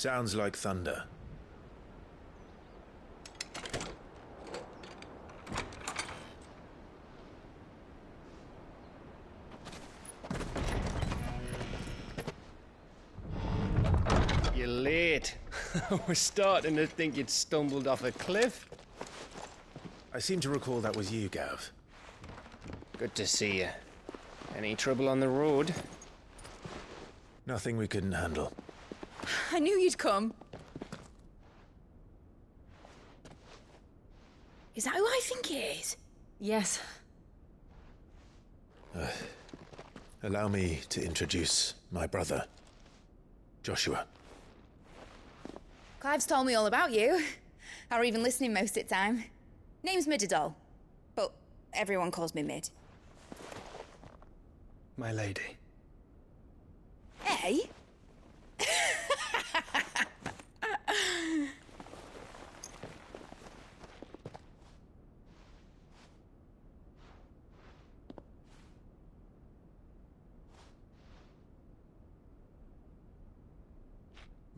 Sounds like thunder. You're late. We're starting to think you'd stumbled off a cliff. I seem to recall that was you, Gav. Good to see you. Any trouble on the road? Nothing we couldn't handle. I knew you'd come. Is that who I think it is? Yes. Allow me to introduce my brother, Joshua. Clive's told me all about you. Or even listening most of the time. Name's Midadol, but everyone calls me Mid. My lady. Eh?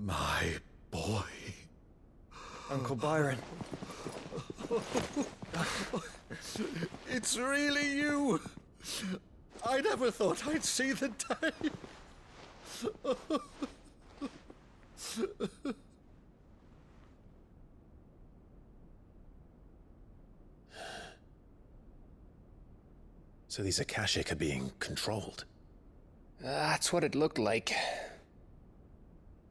My boy. Uncle Byron. It's really you. I never thought I'd see the day. So these Akashic are being controlled. That's what it looked like.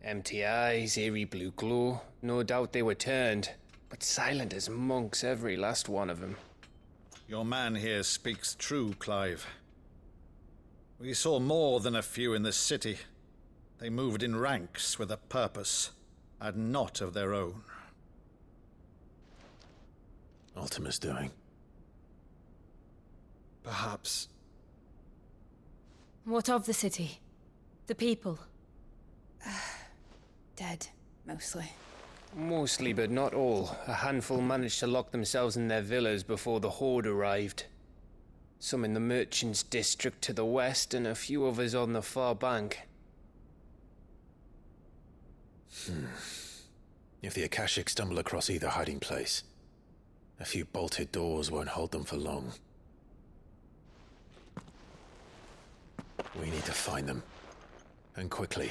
Empty eyes, eerie blue glow. No doubt they were turned, but silent as monks, every last one of them. Your man here speaks true, Clive. We saw more than a few in the city. They moved in ranks with a purpose, and not of their own. Ultima's doing. Perhaps. What of the city? The people? Dead, mostly. Mostly, but not all. A handful managed to lock themselves in their villas before the Horde arrived. Some in the Merchants' District to the west, and a few others on the far bank. If the Akashic stumble across either hiding place, a few bolted doors won't hold them for long. We need to find them. And quickly.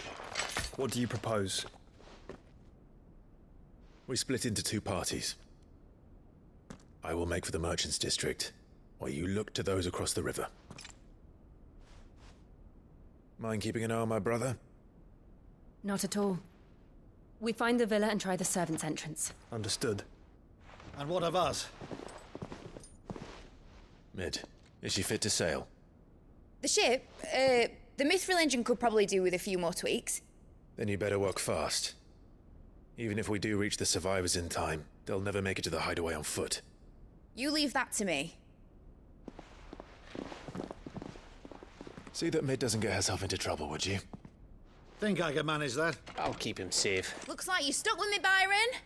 What do you propose? We split into two parties. I will make for the Merchants' District, while you look to those across the river. Mind keeping an eye on my brother? Not at all. We find the villa and try the servants' entrance. Understood. And what of us? Mid, is she fit to sail? The ship, the Mithril engine could probably do with a few more tweaks. Then you better work fast. Even if we do reach the survivors in time, they'll never make it to the hideaway on foot. You leave that to me. See that Mid doesn't get herself into trouble, would you? Think I can manage that? I'll keep him safe. Looks like you stuck with me, Byron.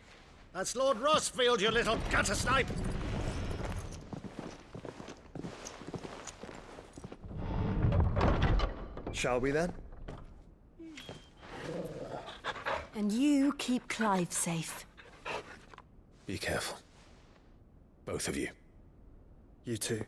That's Lord Rossfield, you little gutter snipe! Shall we then? And you keep Clive safe. Be careful. Both of you. You too.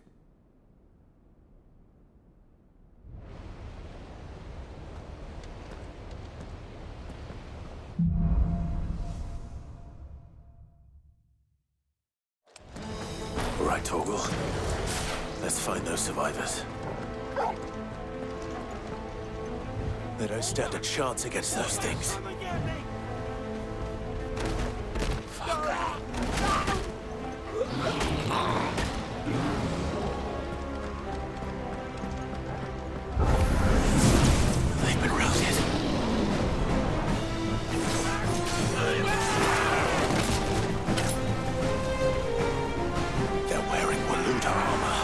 All right, Torgal. Let's find those survivors. They don't stand a chance against those things. They've been routed. They're wearing Waluda armor.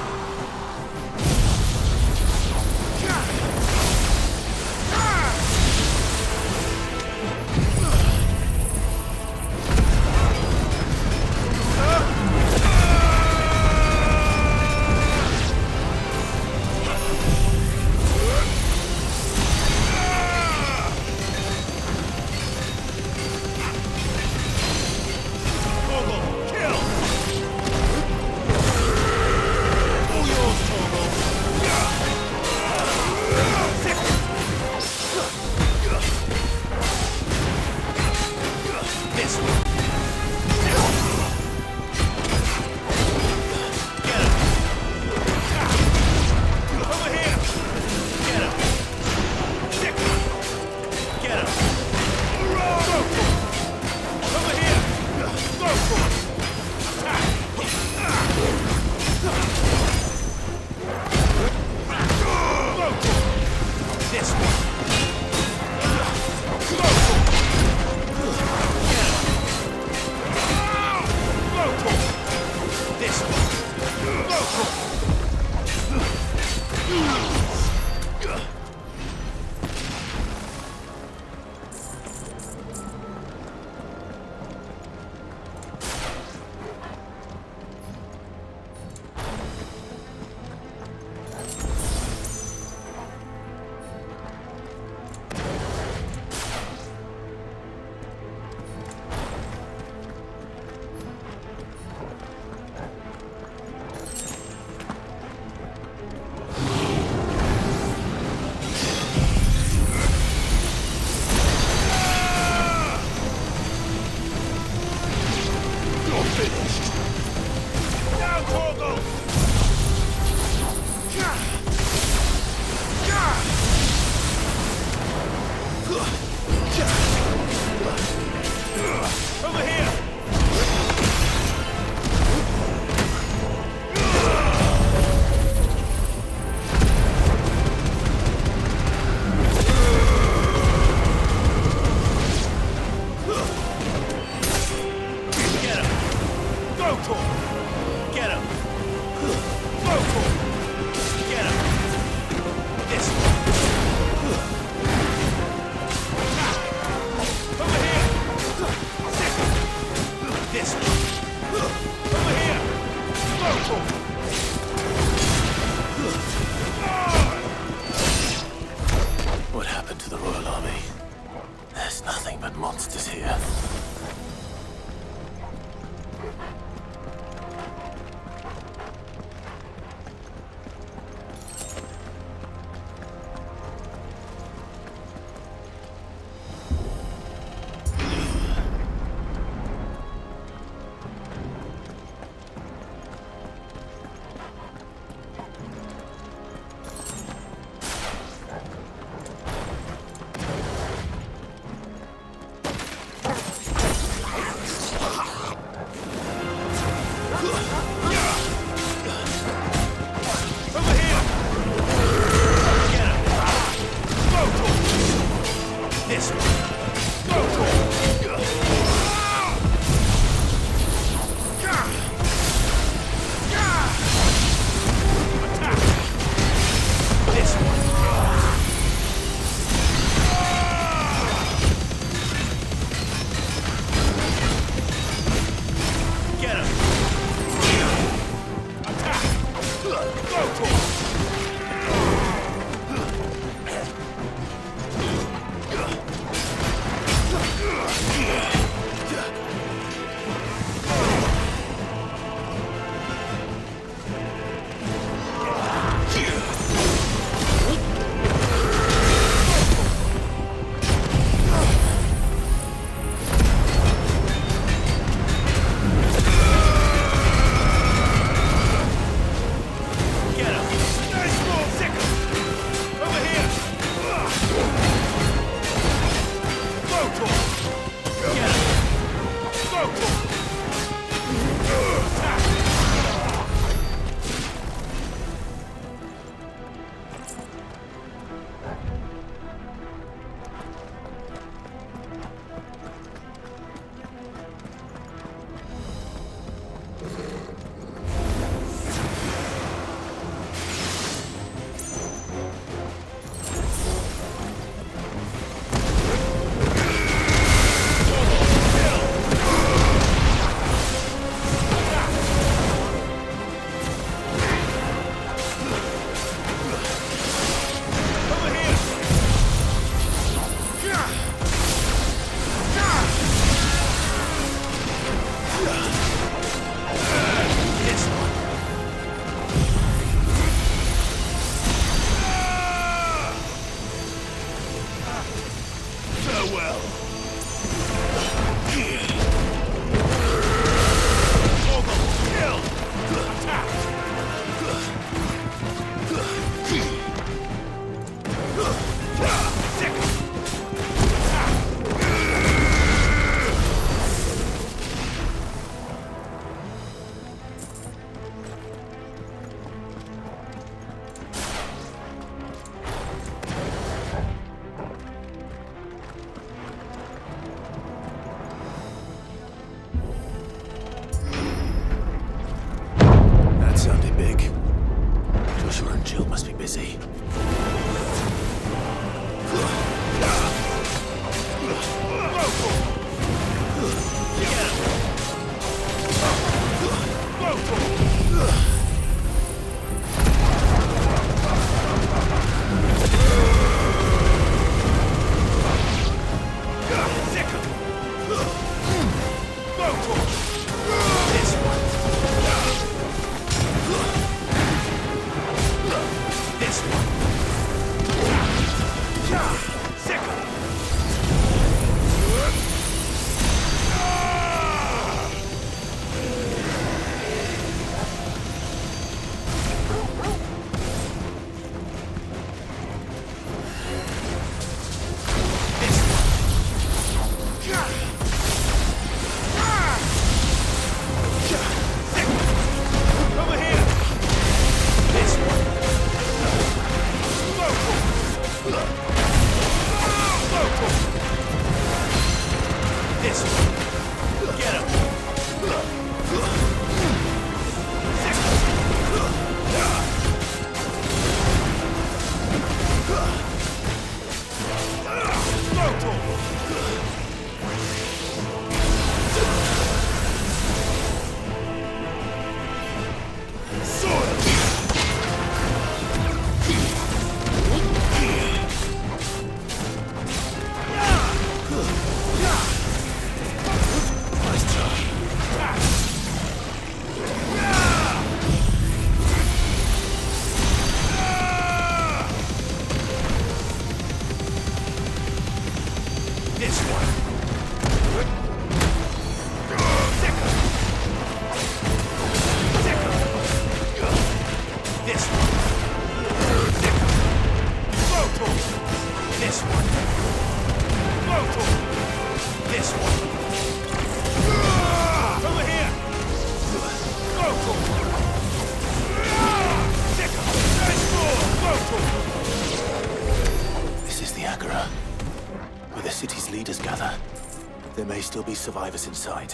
There may still be survivors inside.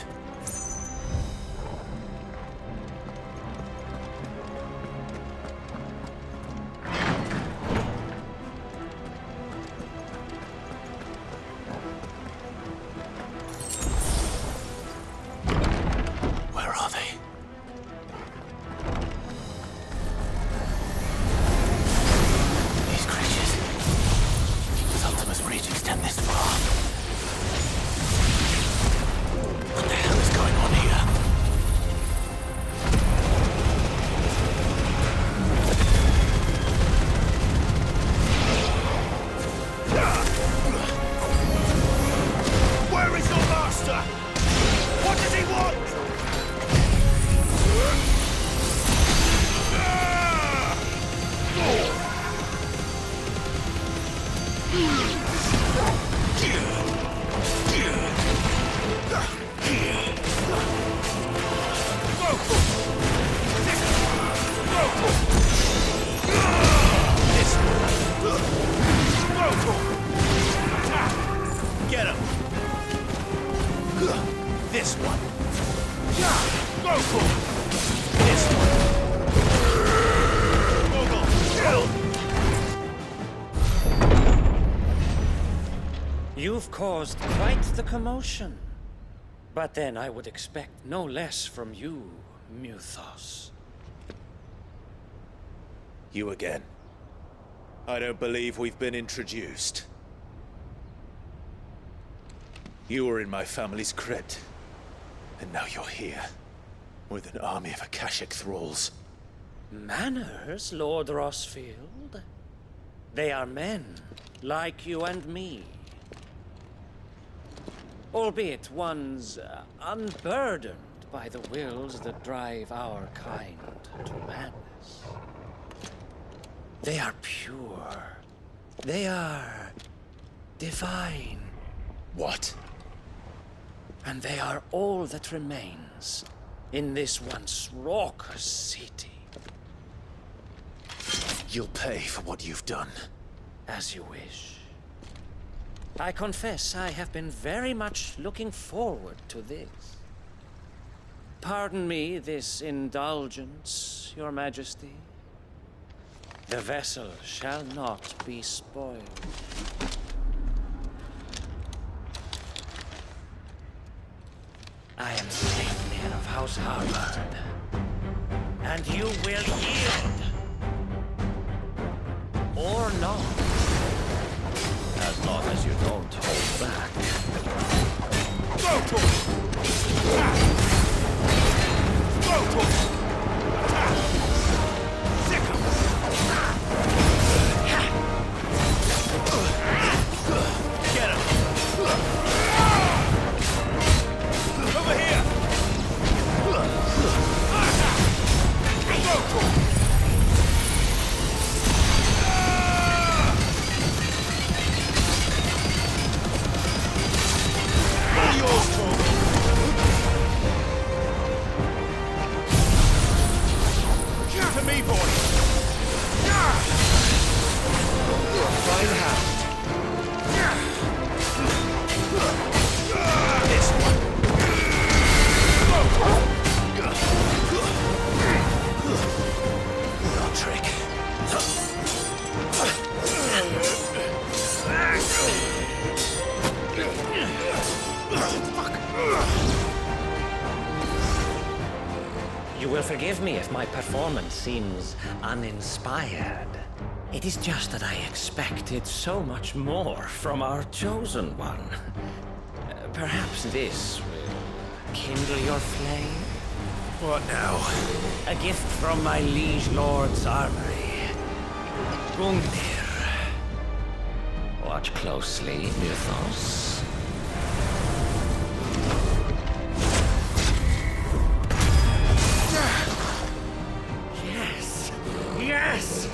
Where are they? You've caused quite the commotion. But then I would expect no less from you, Mythos. You again. I don't believe we've been introduced. You were in my family's crypt, and now you're here, with an army of Akashic thralls. Manners, Lord Rossfield? They are men, like you and me. Albeit ones unburdened by the wills that drive our kind to madness. They are pure. They are divine. What? And they are all that remains in this once raucous city. You'll pay for what you've done. As you wish. I confess I have been very much looking forward to this. Pardon me this indulgence, Your Majesty. The vessel shall not be spoiled. I am Satan of House Harvard, and you will yield. Or not. As long as you don't hold back. Go to it! Go to it! Get him! Over here! Go to it! To me, boy! Right hand. This one. No trick. You will forgive me if my performance seems uninspired. It is just that I expected so much more from our chosen one. Perhaps this will kindle your flame? What now? A gift from my liege lord's armory. Gungnir. Watch closely, Mythos. Yes!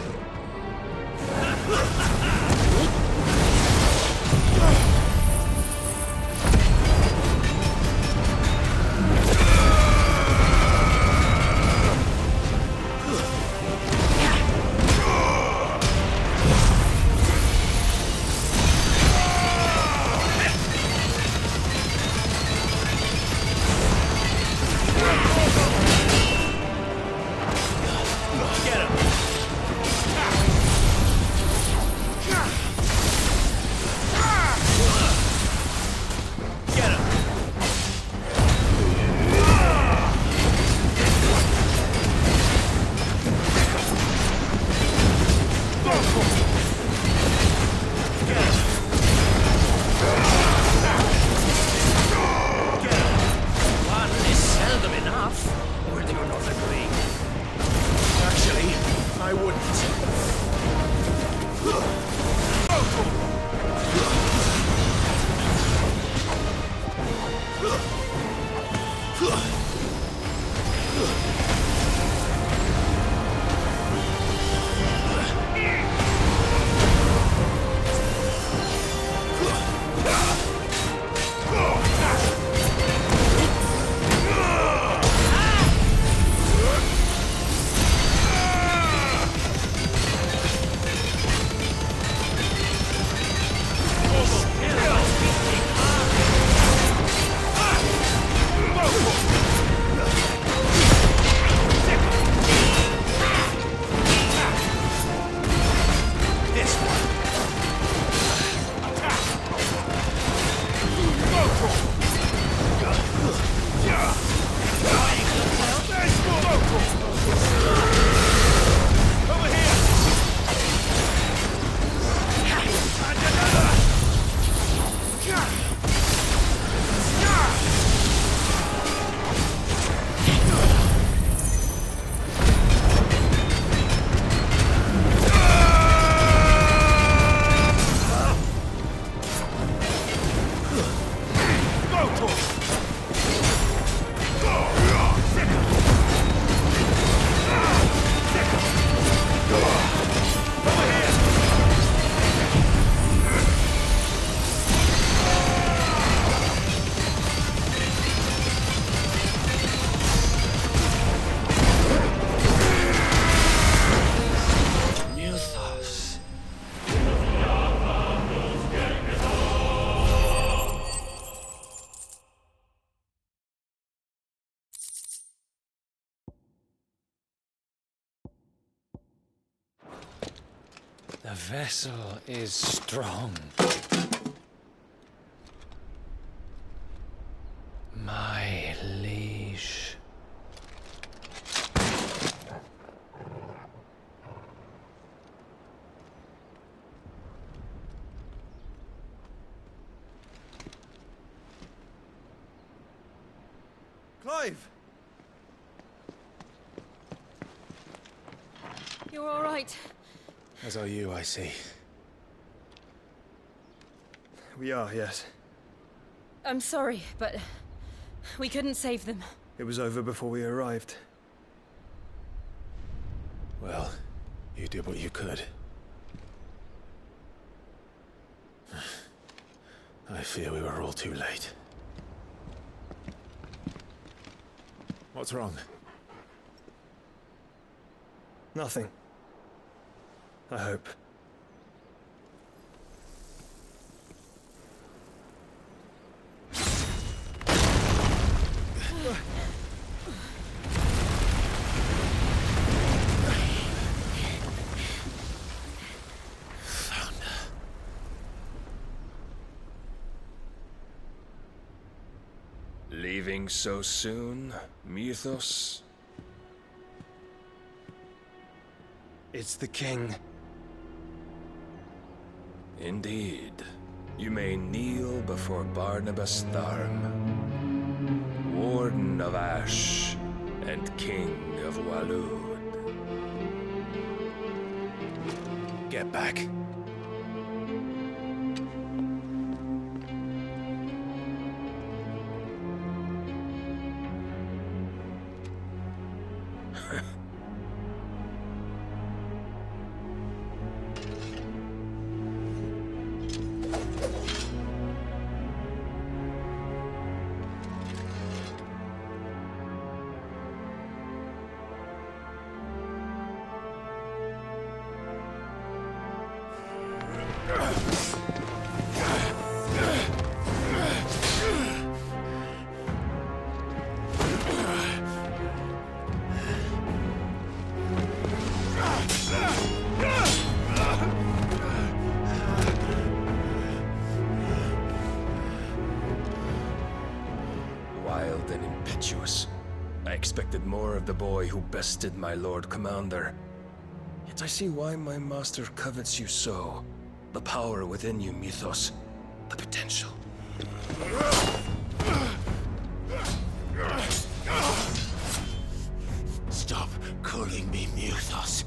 The vessel is strong. My liege. Clive! You're all right. As are you, I see. We are, yes. I'm sorry, but we couldn't save them. It was over before we arrived. Well, you did what you could. I fear we were all too late. What's wrong? Nothing. I hope. Leaving so soon, Mythos? It's the king. Indeed. You may kneel before Barnabas Tharm, Warden of Ash and King of Walud. Get back. Wild and impetuous. I expected more of the boy who bested my Lord Commander. Yet I see why my master covets you so. The power within you, Mythos. The potential. Stop calling me Mythos.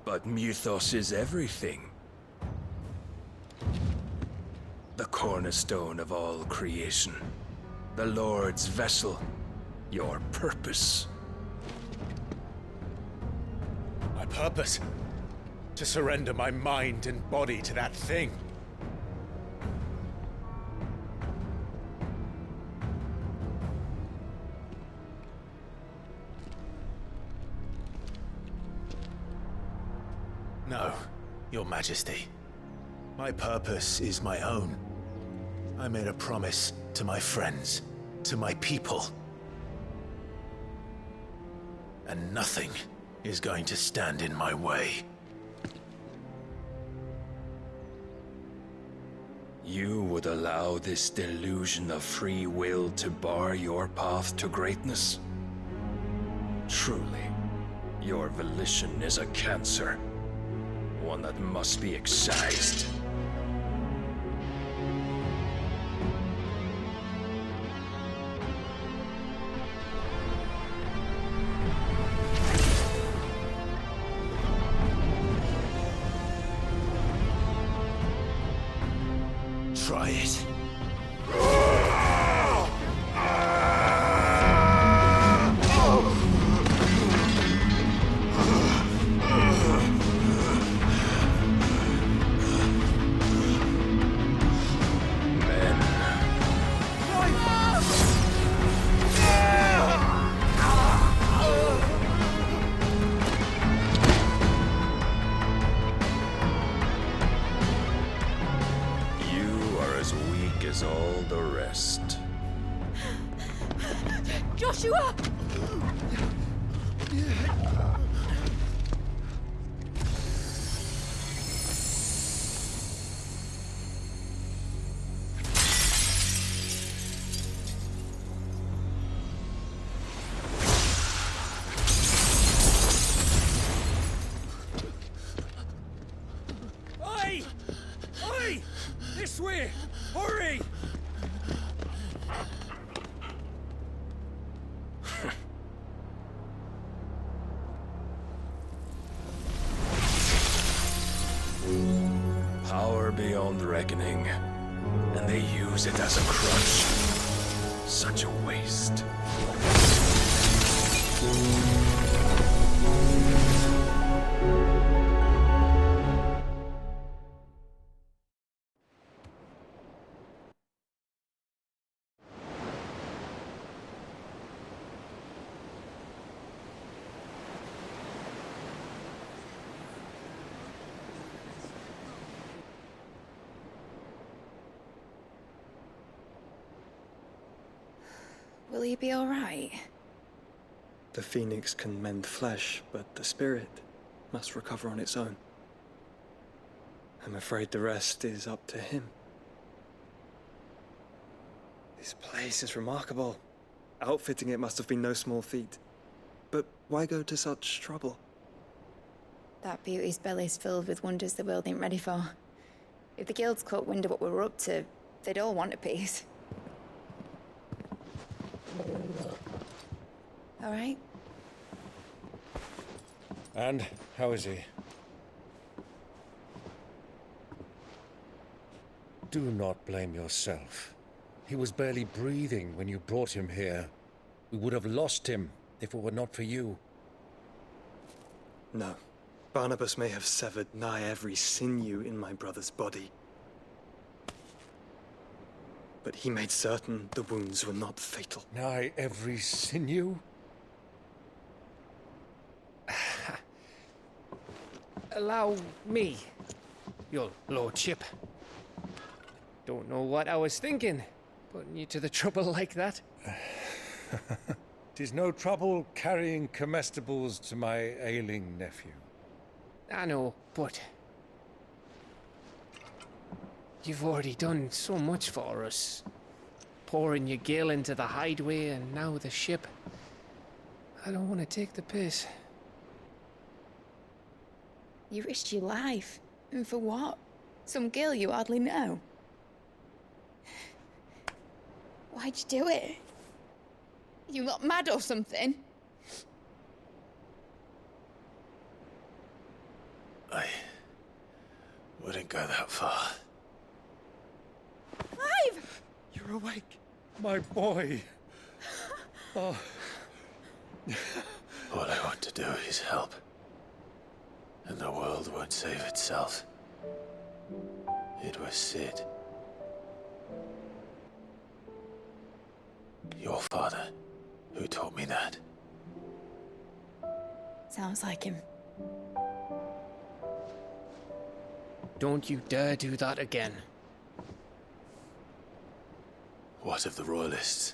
But Mythos is everything. The cornerstone of all creation. The Lord's vessel. Your purpose. My purpose? To surrender my mind and body to that thing. No, Your Majesty. My purpose is my own. I made a promise to my friends, to my people. And nothing is going to stand in my way. You would allow this delusion of free will to bar your path to greatness? Truly, your volition is a cancer. One that must be excised. Try it. As all the rest. Joshua! This way! Hurry! Power beyond reckoning, and they use it as a crutch. Such a waste. Will he be all right? The phoenix can mend flesh, but the spirit must recover on its own. I'm afraid the rest is up to him. This place is remarkable. Outfitting it must have been no small feat. But why go to such trouble? That beauty's belly's filled with wonders the world ain't ready for. If the guilds caught wind of what we were up to, they'd all want a piece. All right? And how is he? Do not blame yourself. He was barely breathing when you brought him here. We would have lost him if it were not for you. No. Barnabas may have severed nigh every sinew in my brother's body. But he made certain the wounds were not fatal. Nigh every sinew? Allow me, your lordship. Don't know what I was thinking, putting you to the trouble like that. 'Tis no trouble carrying comestibles to my ailing nephew. I know, but you've already done so much for us. Pouring your gale into the hideaway and now the ship. I don't want to take the piss. You risked your life. And for what? Some girl you hardly know. Why'd you do it? You got mad or something? I wouldn't go that far. Clive! You're awake, my boy. Oh. All I want to do is help. And the world won't save itself. It was Sid. Your father, who taught me that. Sounds like him. Don't you dare do that again. What of the Royalists?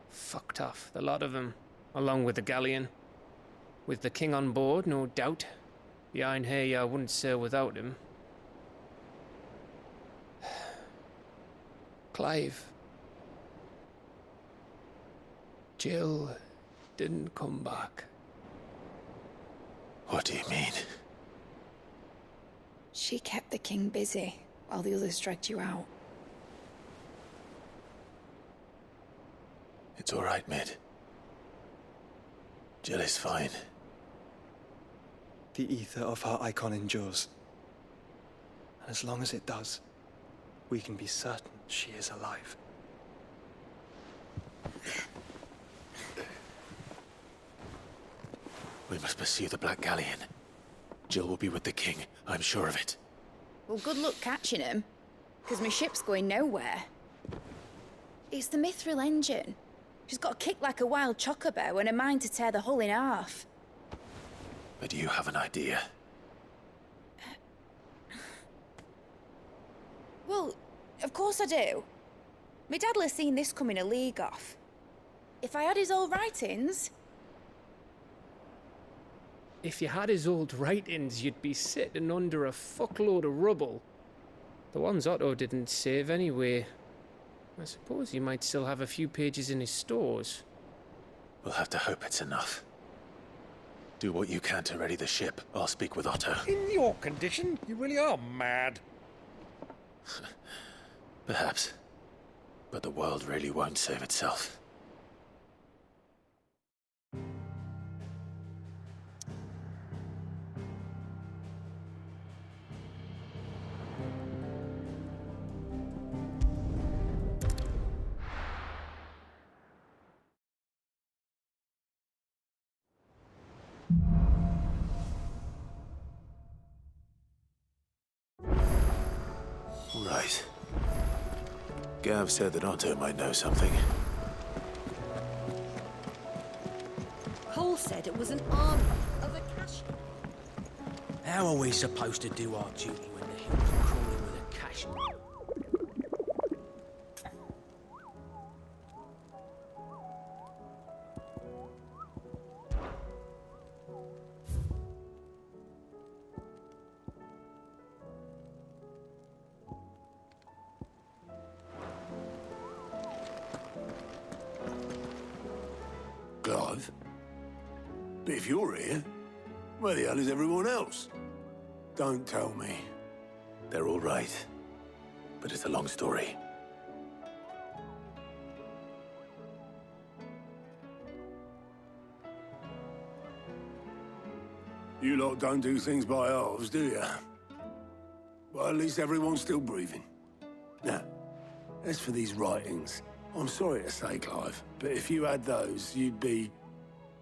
Fucked off, the lot of them, along with the galleon. With the king on board, no doubt. Behind here, I wouldn't sail without him. Clive. Jill didn't come back. What do you mean? She kept the king busy while the others dragged you out. It's all right, Mid. Jill is fine. The ether of her icon endures. And as long as it does, we can be certain she is alive. We must pursue the Black Galleon. Jill will be with the king, I'm sure of it. Well, good luck catching him, because my ship's going nowhere. It's the Mithril engine. She's got a kick like a wild chocobo and a mind to tear the hull in half. But you have an idea. Well, of course I do. My dad'll have seen this coming a league off. If I had his old writings... If you had his old writings, you'd be sitting under a fuckload of rubble. The ones Otto didn't save anyway. I suppose he might still have a few pages in his stores. We'll have to hope it's enough. Do what you can to ready the ship. I'll speak with Otto. In your condition, you really are mad. Perhaps. But the world really won't save itself. Right. Gav said that Otto might know something. Cole said it was an army of a cash. How are we supposed to do our duty when the hills are crawling with a cash? Clive? But if you're here, where the hell is everyone else? Don't tell me. They're all right. But it's a long story. You lot don't do things by halves, do you? Well, at least everyone's still breathing. Now, as for these writings, I'm sorry to say, Clive, but if you had those, you'd be...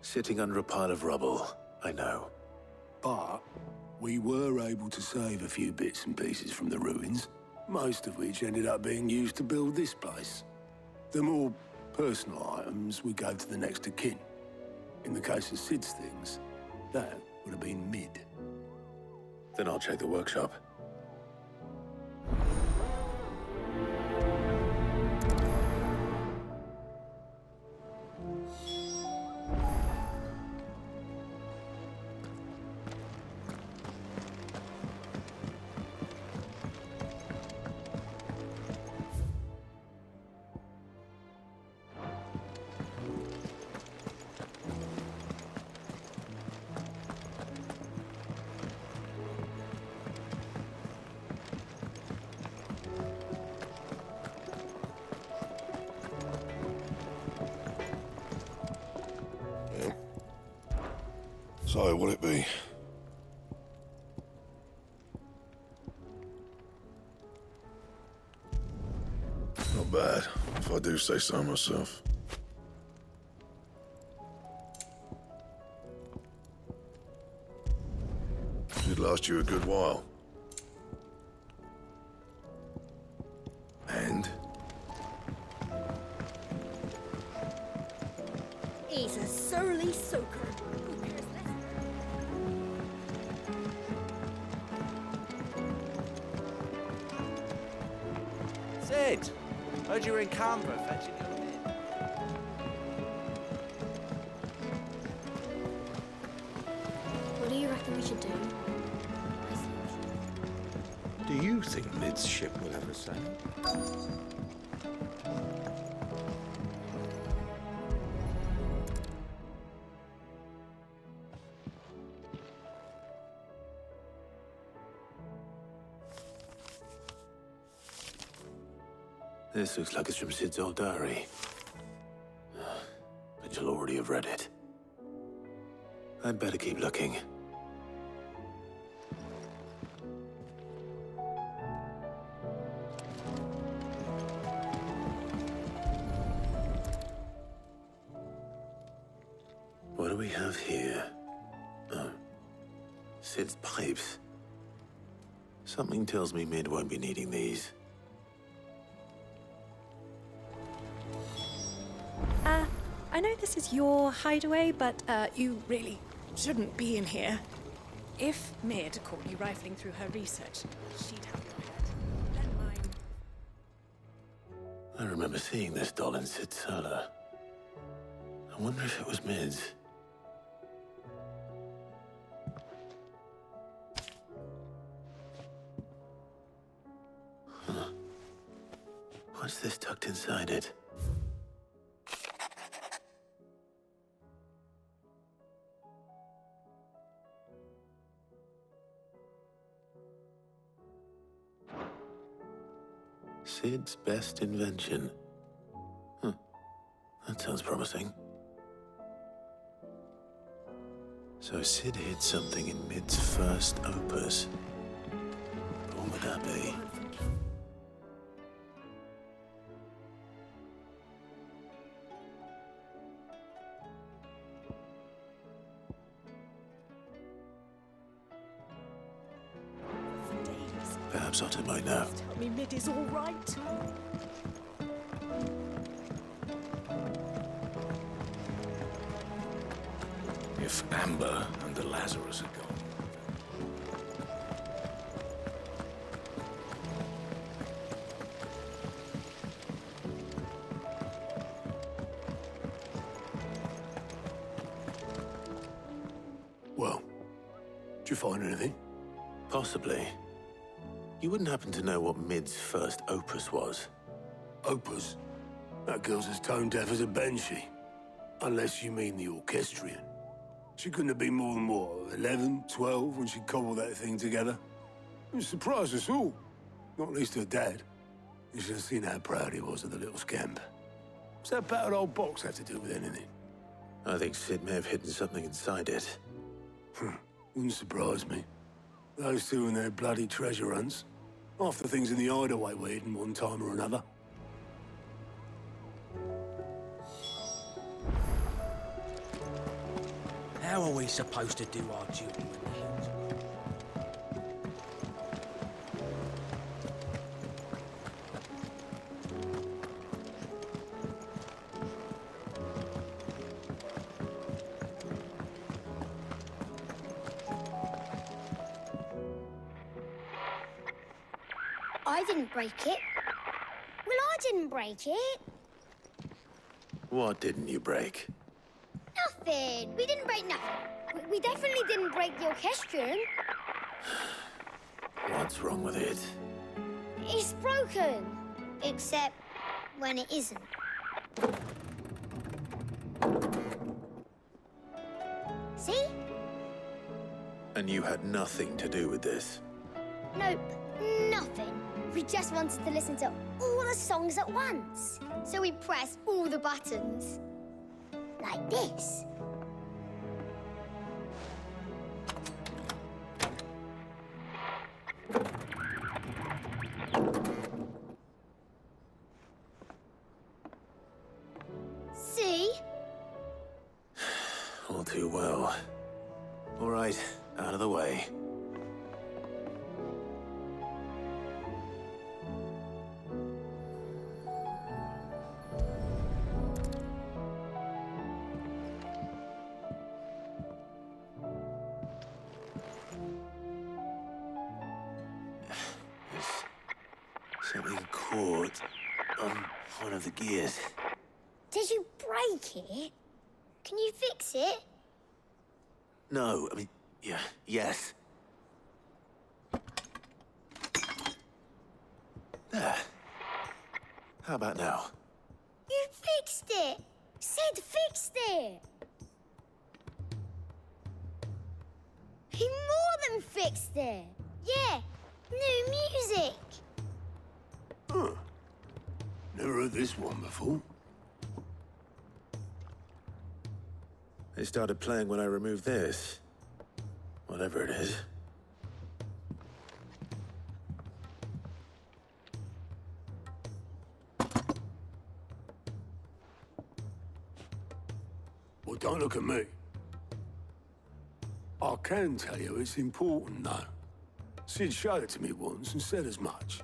Sitting under a pile of rubble, I know. But we were able to save a few bits and pieces from the ruins, most of which ended up being used to build this place. The more personal items we gave to the next of kin. In the case of Sid's things, that would have been mid. Then I'll check the workshop. So, will it be? Not bad, if I do say so myself. Should last you a good while. And? He's a surly soaker. Sid! Heard you were in Canberra fetching your men. What do you reckon we should do? Do you think Mid's ship will ever sail? This looks like it's from Sid's old diary. But you'll already have read it. I'd better keep looking. What do we have here? Oh. Sid's pipes. Something tells me Mid won't be needing these. I know this is your hideaway, but you really shouldn't be in here. If Mid caught you rifling through her research, she'd have your head. Then mine. I remember seeing this doll in Sid's cellar. I wonder if it was Mid's. Huh. What's this tucked inside it? Sid's best invention. That sounds promising. So Sid hid something in Mid's first opus. What would that be? Perhaps Otter might know. Tell me Mid is all right. If Amber and the Lazarus are gone. Well, did you find anything? Possibly. You wouldn't happen to know what Mid's first opus was? Opus? That girl's as tone deaf as a banshee. Unless you mean the orchestrion. She couldn't have been more than, what, 11, 12 when she cobbled that thing together? It surprised us all. Not least her dad. You should have seen how proud he was of the little scamp. What's that battered old box have to do with anything? I think Sid may have hidden something inside it. Wouldn't surprise me. Those two and their bloody treasure hunts. Half the things in the hideaway were hidden one time or another. How are we supposed to do our duty when the hills I didn't break it. Well, I didn't break it. What didn't you break? Nothing. We didn't break nothing. We definitely didn't break the orchestrion. What's wrong with it? It's broken. Except when it isn't. See? And you had nothing to do with this? Nope, nothing. We just wanted to listen to all the songs at once. So we pressed all the buttons. Like this. See? All too well. All right, out of the way. Something caught on one of the gears. Did you break it? Can you fix it? No, I mean, yes. There. How about now? You fixed it! Sid fixed it! He more than fixed it! Yeah, new music! Huh. Never heard this one before. They started playing when I removed this. Whatever it is. Well, don't look at me. I can tell you it's important, though. Sid showed it to me once and said as much.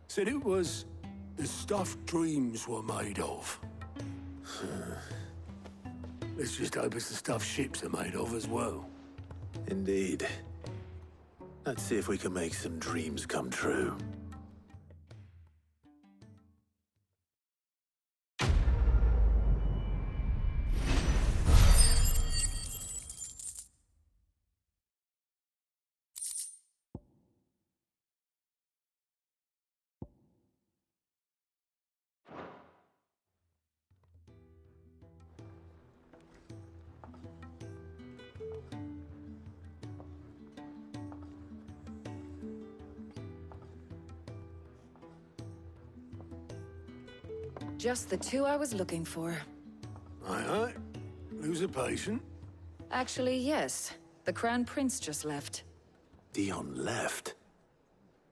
Said it was the stuff dreams were made of. Let's just hope it's the stuff ships are made of as well. Indeed. Let's see if we can make some dreams come true. Just the two I was looking for. Aye. Who's a patient? Actually, yes. The Crown Prince just left. Dion left?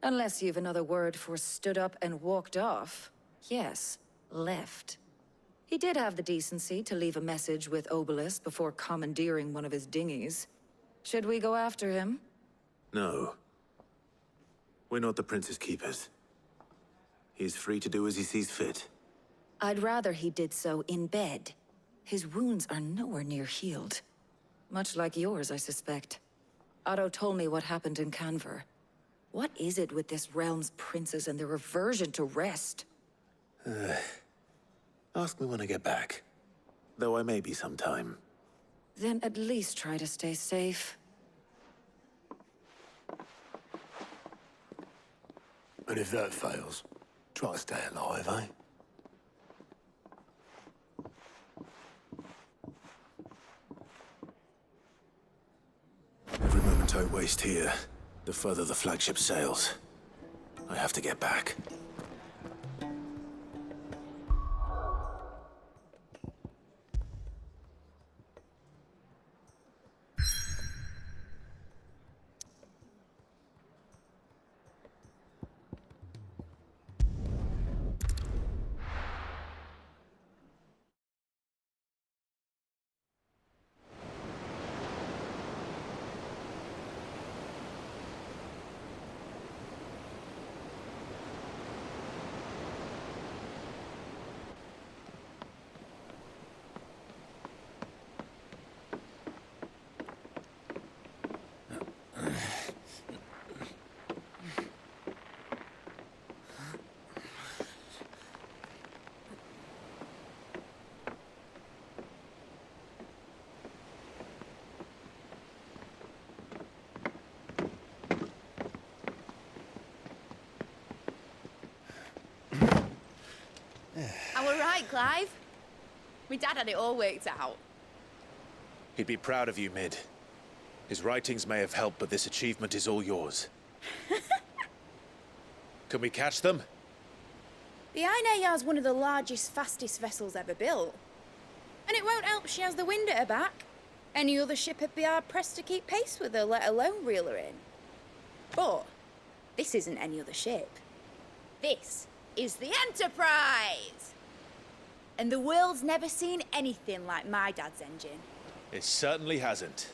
Unless you've another word for stood up and walked off. Yes, left. He did have the decency to leave a message with Obelisk before commandeering one of his dinghies. Should we go after him? No. We're not the Prince's keepers. He's free to do as he sees fit. I'd rather he did so in bed. His wounds are nowhere near healed. Much like yours, I suspect. Otto told me what happened in Canver. What is it with this realm's princes and their aversion to rest? Ask me when I get back. Though I may be sometime. Then at least try to stay safe. And if that fails, try to stay alive, eh? Every moment I waste here, the further the flagship sails. I have to get back. I were right, Clive. My dad had it all worked out. He'd be proud of you, Mid. His writings may have helped, but this achievement is all yours. Can we catch them? The Ainayar's one of the largest, fastest vessels ever built. And it won't help she has the wind at her back. Any other ship would be hard-pressed to keep pace with her, let alone reel her in. But this isn't any other ship. This is the Enterprise! And the world's never seen anything like my dad's engine. It certainly hasn't.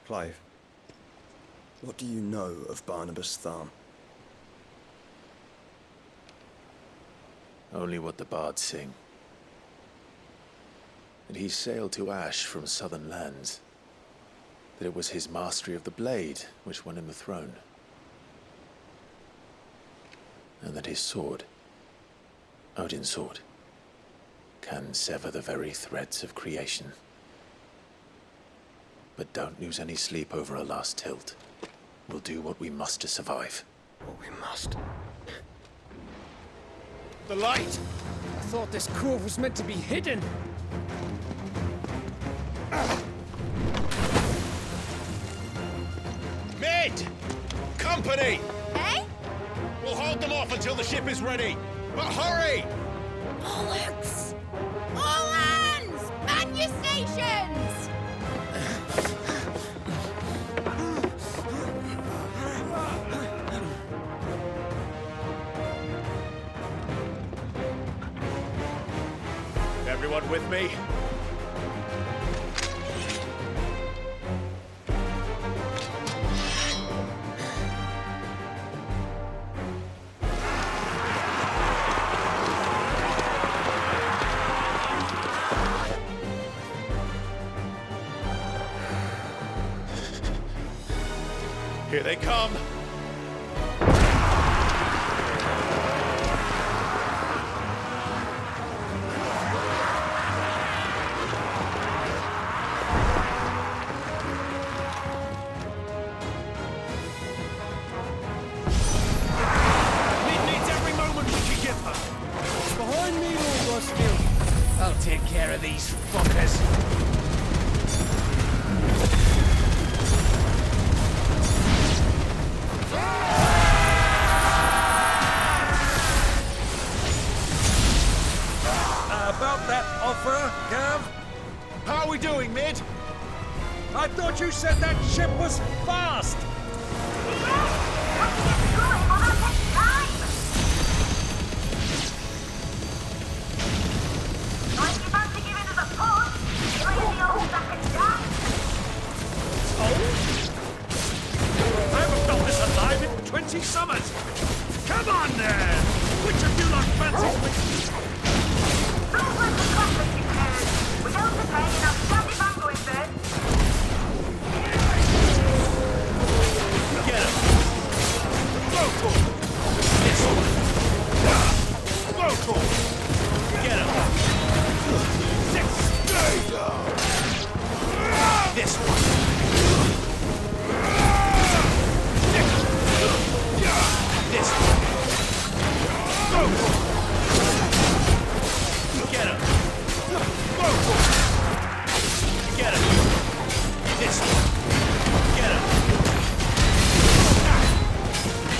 Clive, what do you know of Barnabas Tharm? Only what the bards sing. That he sailed to Ash from southern lands. That it was his mastery of the blade which won him the throne. And that his sword, Odin's sword, can sever the very threads of creation. But don't lose any sleep over a last tilt. We'll do what we must to survive. What we must. The light! I thought this cove was meant to be hidden. Mid! Company! Eh? We'll hold them off until the ship is ready. But hurry! Bollocks! All hands! Man your stations! Everyone with me? Here they come! I'll take care of these fuckers. How are we doing, Mid? I thought you said that ship was fast! I haven't felt this alive in 20 summers! Come on then! Which of you lot fancies me? We don't pay enough standing bango in bed. Get him! Go for it! This one! Go for it! Get him! 6! Stay down! This one! This one. Go for it. Get him. Go for it. Get him. This one. Get him.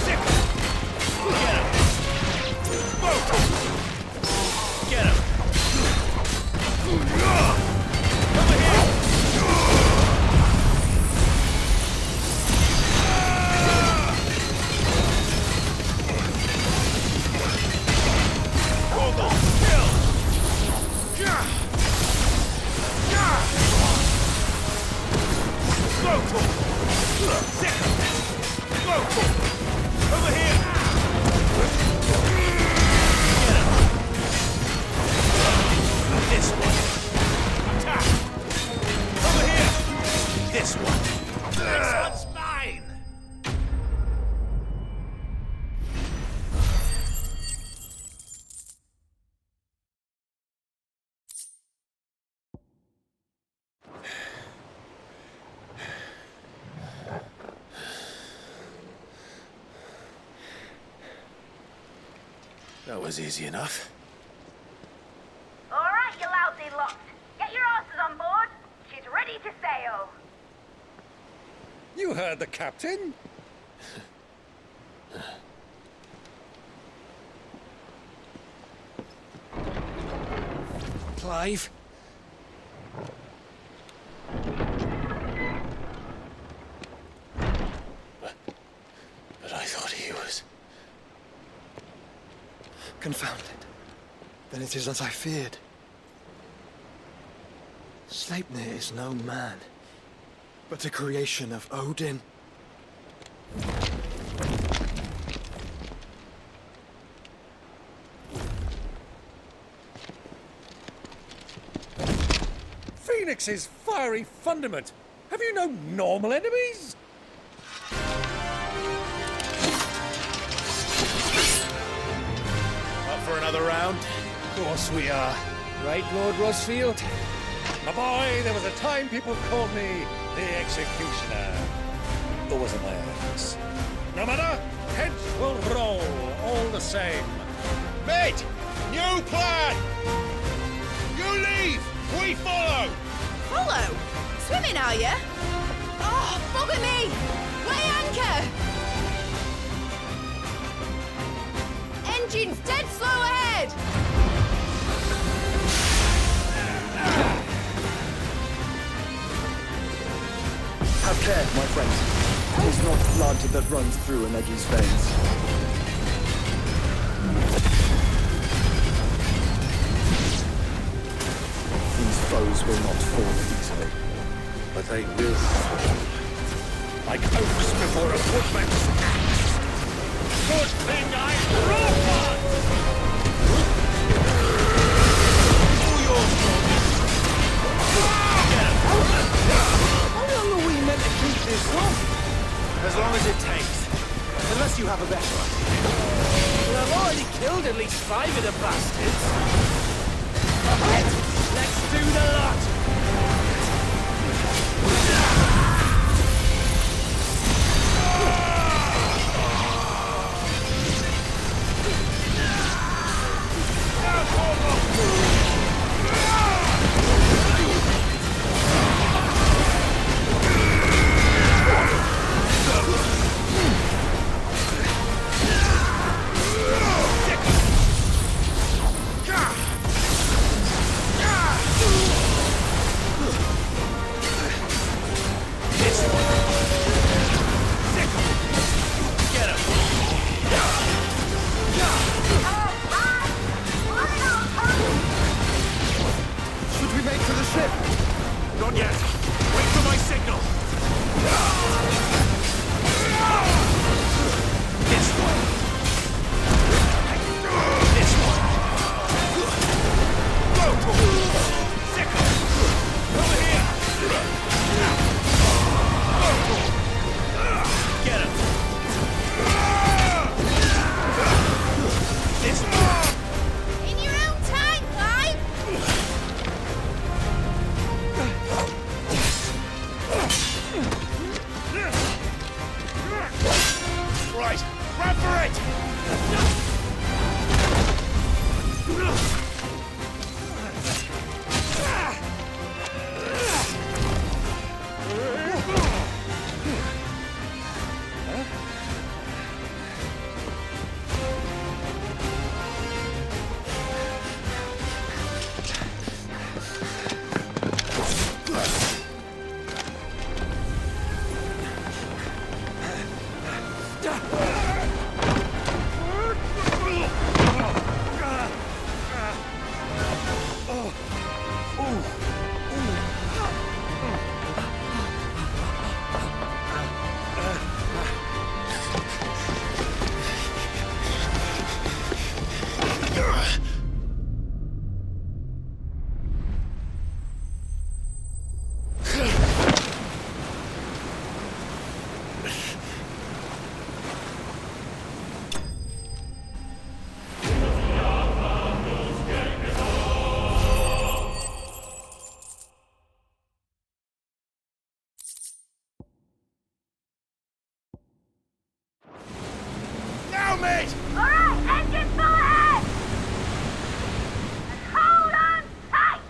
Sick. Get him. Go for it. Get him. Over here. That was easy enough. All right, you lousy lot. Get your asses on board. She's ready to sail. You heard the captain. Clive? But I thought he was... Confounded. Then it is as I feared. Sleipnir is no man, but a creation of Odin. Phoenix's fiery fundament. Have you no normal enemies? For another round? Of course we are. Right, Lord Rosfield? My boy, there was a time people called me the Executioner. Or was it my axe? No matter, heads will roll all the same. Mid! New plan! You leave! We follow! Follow? Swimming, are you? Oh, bugger me! Weigh anchor! Engine's dead slow ahead! Have care, my friends. It is not blood that runs through an Eddie's veins. These foes will not fall easily. But they will fall. Like oaks before a woodman's axe. Good thing I brought one! All yours, How long are we meant to keep this on? As long as it takes. Unless you have a better idea. Well, I've already killed at least 5 of the bastards. Let's do the lot! Not yet. Wait for my signal. This one. This one. Sickle. Over here. Get him. This one. In your own time, Clive! Right, run for it! Now, mate! Alright, engine full ahead! And hold on tight!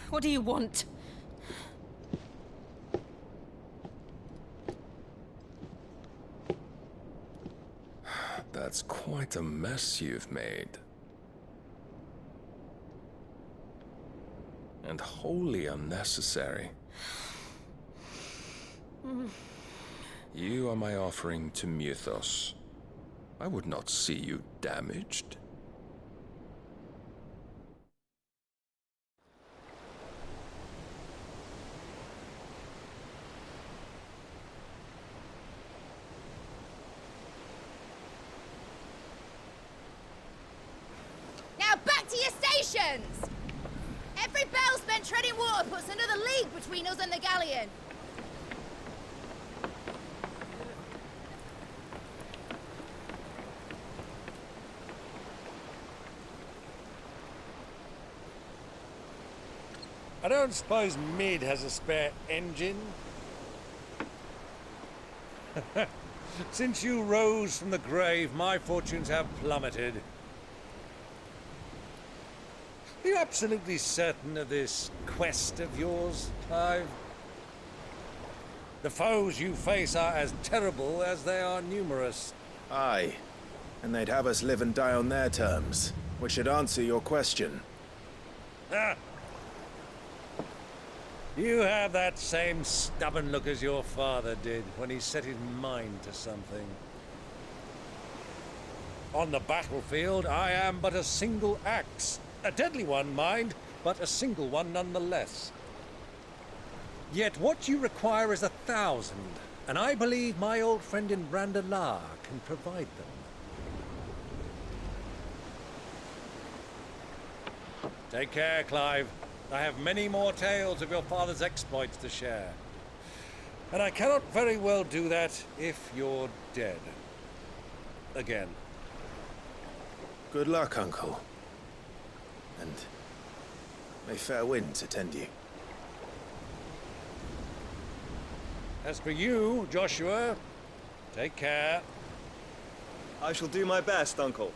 What do you want? That's quite a mess you've made. And wholly unnecessary. You are my offering to Mythos. I would not see you damaged. Now back to your stations! Every bell spent treading water puts another league between us and the galleon. I don't suppose Mid has a spare engine? Since you rose from the grave, my fortunes have plummeted. Are you absolutely certain of this quest of yours, Clive? The foes you face are as terrible as they are numerous. Aye. And they'd have us live and die on their terms, which should answer your question. Ah. You have that same stubborn look as your father did when he set his mind to something. On the battlefield, I am but a single axe. A deadly one, mind, but a single one nonetheless. Yet what you require is 1,000, and I believe my old friend in Brandalar can provide them. Take care, Clive. I have many more tales of your father's exploits to share. And I cannot very well do that if you're dead. Again. Good luck, Uncle. And may fair winds attend you. As for you, Joshua, take care. I shall do my best, Uncle.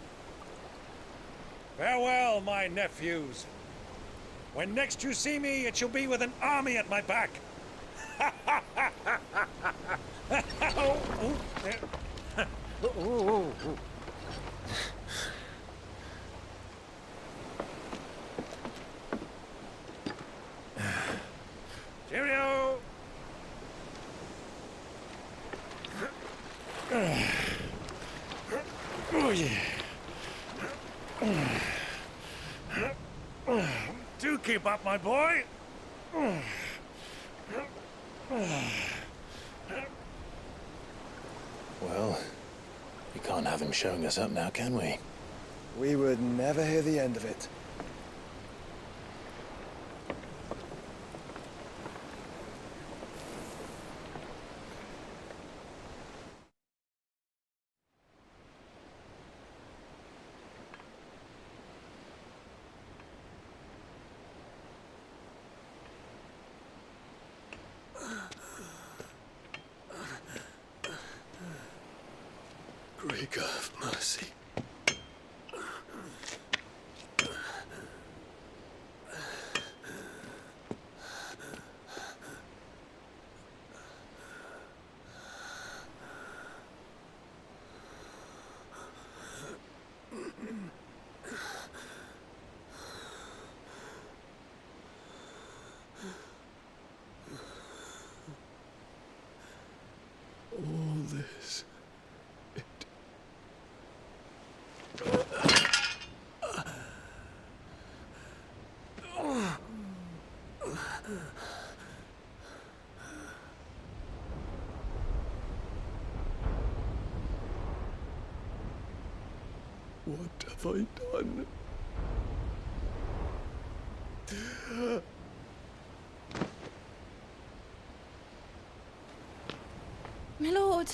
Farewell, my nephews. When next you see me, it shall be with an army at my back. Cheerio! Oh, yeah. Do keep up, my boy. Well, we can't have him showing us up now, can we? We would never hear the end of it. Great God of mercy. All this. What have I done? My lord.